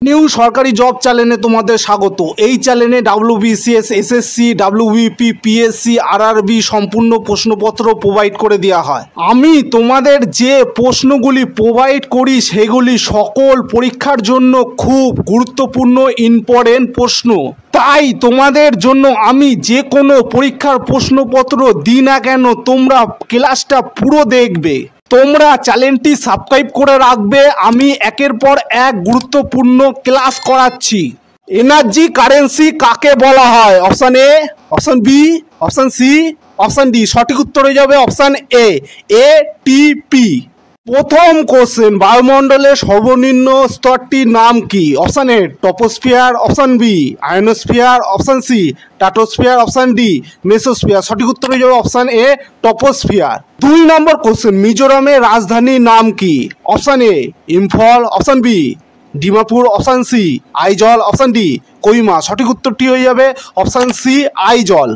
New সরকারি job চ্যানেলে তোমাদের স্বাগত। এই চ্যানেলে WBCS, SSC, WBP, PSC, RRB সম্পূর্ণ প্রশ্নপত্র প্রোভাইড করে দেওয়া হয়। আমি তোমাদের যে প্রশ্নগুলি প্রোভাইড করি সেগুলি সকল পরীক্ষার জন্য খুব গুরুত্বপূর্ণ ইম্পর্টেন্ট প্রশ্ন। তাই তোমাদের জন্য আমি যে কোনো পরীক্ষার প্রশ্নপত্র দিই না কেন তোমরা ক্লাসটা পুরো দেখবে। তোমরা চ্যানেলটি সাবস্ক্রাইব করে রাখবে। আমি একের পর এক গুরুত্বপূর্ণ ক্লাস করাচ্ছি। এনার্জি কারেন্সি কাকে বলা হয়? Option A, option B, option C, option D. সঠিক উত্তর হয়ে যাবে অপশান এ, ATP। প্রথম কোশ্চেন, বায়ুমণ্ডলের সর্বনিম্ন স্তরটির নাম কি? Option A troposphere, option B ionosphere, option C stratosphere, option D mesosphere. সঠিক উত্তর হয়ে যাবে অপশান এ টপোস্ফিয়ার। 2 নম্বর কোশ্চেন, মিজোরামের রাজধানীর নাম কি? Option A Imphal, option B Dimapur, option C Aizawl, option D Kohima. সঠিক উত্তরটি হয়ে যাবে অপশান সি আইজল।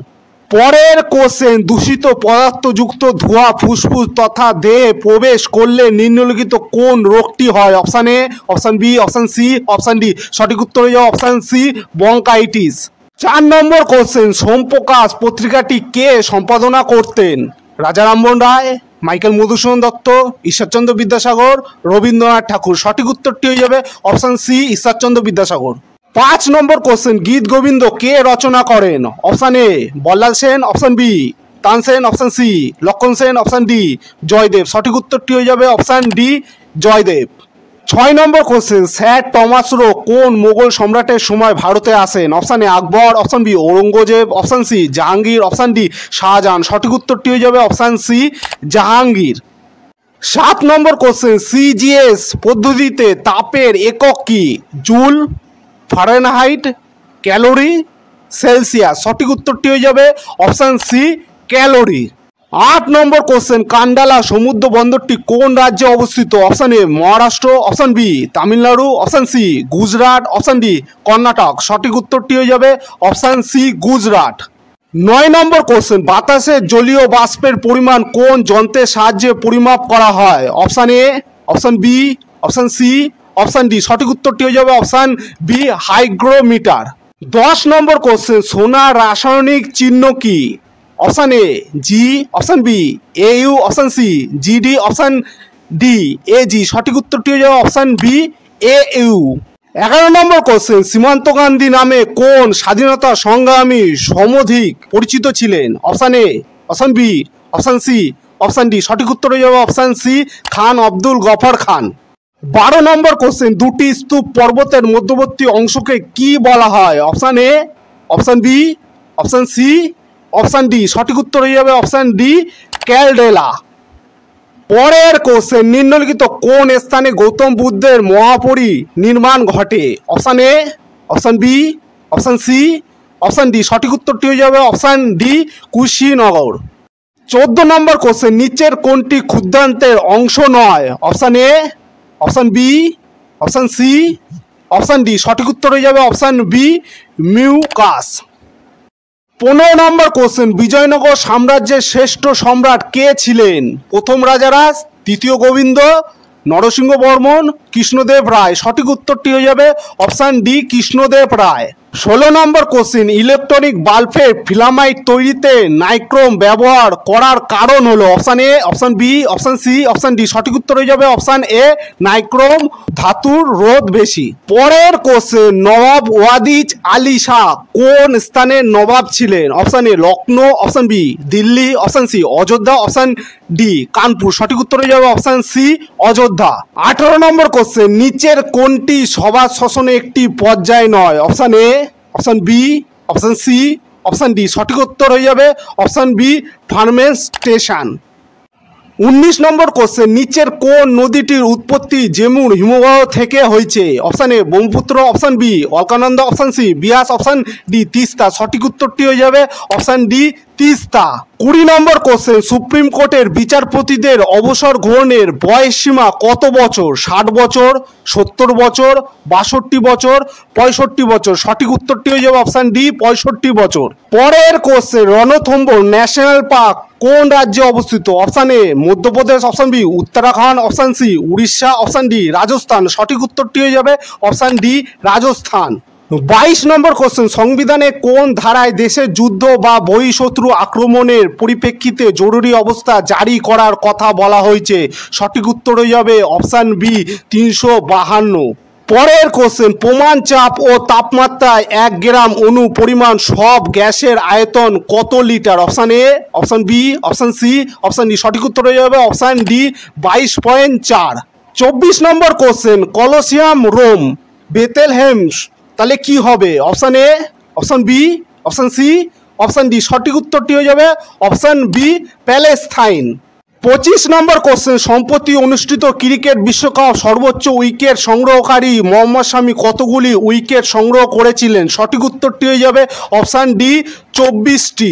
পরের কোশ্চেন, দূষিত পদার্থযুক্ত ধোঁয়া ফুসফুস তথা দেহে প্রবেশ করলে নিম্নলিখিত কোন রোগটি হয়? Option A, option B, option C, option D. সঠিক উত্তর হয়ে যাবে option C bronchitis. 4 number question, Somprakash পত্রিকাটি কে সম্পাদনা করতেন? রাজা রামমোহন রায়, মাইকেল মধুসূদন দত্ত, ঈশ্বরচন্দ্র বিদ্যাসাগর, রবীন্দ্রনাথ ঠাকুর। সঠিক উত্তরটি হয়ে যাবে option C Ishwarchandra Vidyasagar. 5 number question, Gita Govinda কে রচনা করেন? Option A Ballal Sen, option B Tansen, option C Lakshman Sen, option D Jayadev. সঠিক উত্তরটি হয়ে যাবে option D Jayadev. 6 number question, sir Thomas Roe কোন মোগল সম্রাটের সময় ভারতে আসেন? Option A Akbar, option B Aurangzeb, option C Jahangir, option D Shahjahan. সঠিক উত্তরটি হয়ে যাবে option C Jahangir. 7 number question, CGS পদ্ধতিতে তাপের একক কি? Joule, Fahrenheit, calorie, Celsius. সঠিক উত্তরটি হয়ে যাবে option C calorie. 8 number question, Kandla সমুদ্র বন্দরটি কোন রাজ্যে অবস্থিত? Option A Maharashtra, option B Tamil Nadu, option C Gujarat, option D Karnataka. সঠিক উত্তরটি হয়ে যাবে option C Gujarat. 9 number question, বাতাসে জলীয় বাষ্পের পরিমাণ কোন যন্ত্রের সাহায্যে পরিমাপ করা হয়? Option A, option B, option C, option D. সঠিক উত্তরটি হয়ে যাবে option B hygrometer. 10 number question, সোনার রাসায়নিক চিহ্ন কি? Option A G, option B AU, option C GD, option D AG। সঠিক উত্তরটি হয়ে যাবে option B AU। 11 number question, Simanta Gandhi নামে কোন স্বাধীনতা সংগ্রামী সমধিক পরিচিত ছিলেন? Option A, option B, option C, option D. সঠিক উত্তর হয়ে যাবে option C Khan Abdul Ghaffar Khan. 12 number question, দুটি স্তূপ পর্বতের মধ্যবর্তী অংশকে কি বলা হয়? Option A, option B, option C, option D. সঠিক উত্তর হয়ে যাবে অপশান ডি ক্যালডেলা। পরের কোশ্চেন, নিম্নলিখিত কোন স্থানে গৌতম বুদ্ধের মহাপরি নির্মাণ ঘটে? Option A, option B, option C, option D. সঠিক উত্তরটি হয়ে যাবে option D Kushinagar. 14 number question, নিচের কোনটি ক্ষুদ্রান্তের অংশ নয়? Option A, option B, option C, option D. সঠিক উত্তর হয়ে যাবে option B mucus. 15 number question, Vijayanagara সাম্রাজ্যের শ্রেষ্ঠ সম্রাট কে ছিলেন? প্রথম রাজারাজ, দ্বিতীয় গোবিন্দ, নরসিংহ বর্মন, কৃষ্ণদেব রায়। সঠিক উত্তরটি হয়ে যাবে option D Krishnadeva Raya. 16 number question, electronic বাল্বের ফিলামাইট তৈরিতে নাইক্রোম ব্যবহার করার কারণ হলো? Option A, option B, option C, option D. সঠিক উত্তর হয়ে যাবে অপশান এ নাইক্রোম ধাতুর রোধ বেশি। পরের কোশ্চেন, নবাব ওয়াদিজ আলী শাহ কোন স্থানের নবাব ছিলেন? Option A Lucknow, option B Delhi, option C Ayodhya, option D Kanpur. সঠিক উত্তর হয়ে যাবে option C Ayodhya. 18 number question, নিচের কোনটি সভা শাসনে একটি পর্যায় নয়? Option A, option B, option C, option D. সঠিক উত্তর হয়ে যাবে option B fermentation. 19 number question, নিচের কোন নদীটির উৎপত্তি যেমন হিমবাহ থেকে হয়েছে? অপশান এ Brahmaputra, option B Alaknanda, option C Beas, option D Teesta. সঠিক উত্তরটি হয়ে যাবে অপশান ডি তিস্তা। 20 নম্বর কোশ্চেন, সুপ্রিম কোর্টের বিচারপতিদের অবসর গ্রহণের বয়স সীমা কত বছর? 60 বছর, 70 বছর, 62 বছর, 65 বছর। সঠিক উত্তরটি হয়ে যাবে অপশান ডি, 65 বছর। পরের কোশ্চেন, রণথম্বর ন্যাশনাল পার্ক কোন রাজ্যে অবস্থিত? Option A Madhya Pradesh, option B Uttarakhand, option C Orissa, option D Rajasthan. সঠিক উত্তরটি হয়ে যাবে option D, Rajasthan. 22 number question, সংবিধানে কোন ধারায় দেশের যুদ্ধ বা বহিঃশত্রু আক্রমণের পরিপ্রেক্ষিতে জরুরি অবস্থা জারি করার কথা বলা হয়েছে? সঠিক উত্তর হয়ে যাবে অপশান বি, 352। পরের কোশ্চেন, প্রমাণ চাপ ও তাপমাত্রায় 1 গ্রাম অণু পরিমাণ সব গ্যাসের আয়তন কত litre? Option A, option B, option C, option D. সঠিক উত্তর হয়ে যাবে option D, 22.4। 24 number question, colosseum Rome Bethlehem তাহলে কি হবে? Option A, option B, option C, option D. সঠিক উত্তরটি হয়ে যাবে option B, Palestine. 25 number question, সম্প্রতি অনুষ্ঠিত ক্রিকেট বিশ্বকাপ সর্বোচ্চ উইকেট সংগ্রহকারী মোহাম্মদ শামি কতগুলি উইকেট সংগ্রহ করেছিলেন? সঠিক উত্তরটি হয়ে যাবে অপশান ডি, 24টি।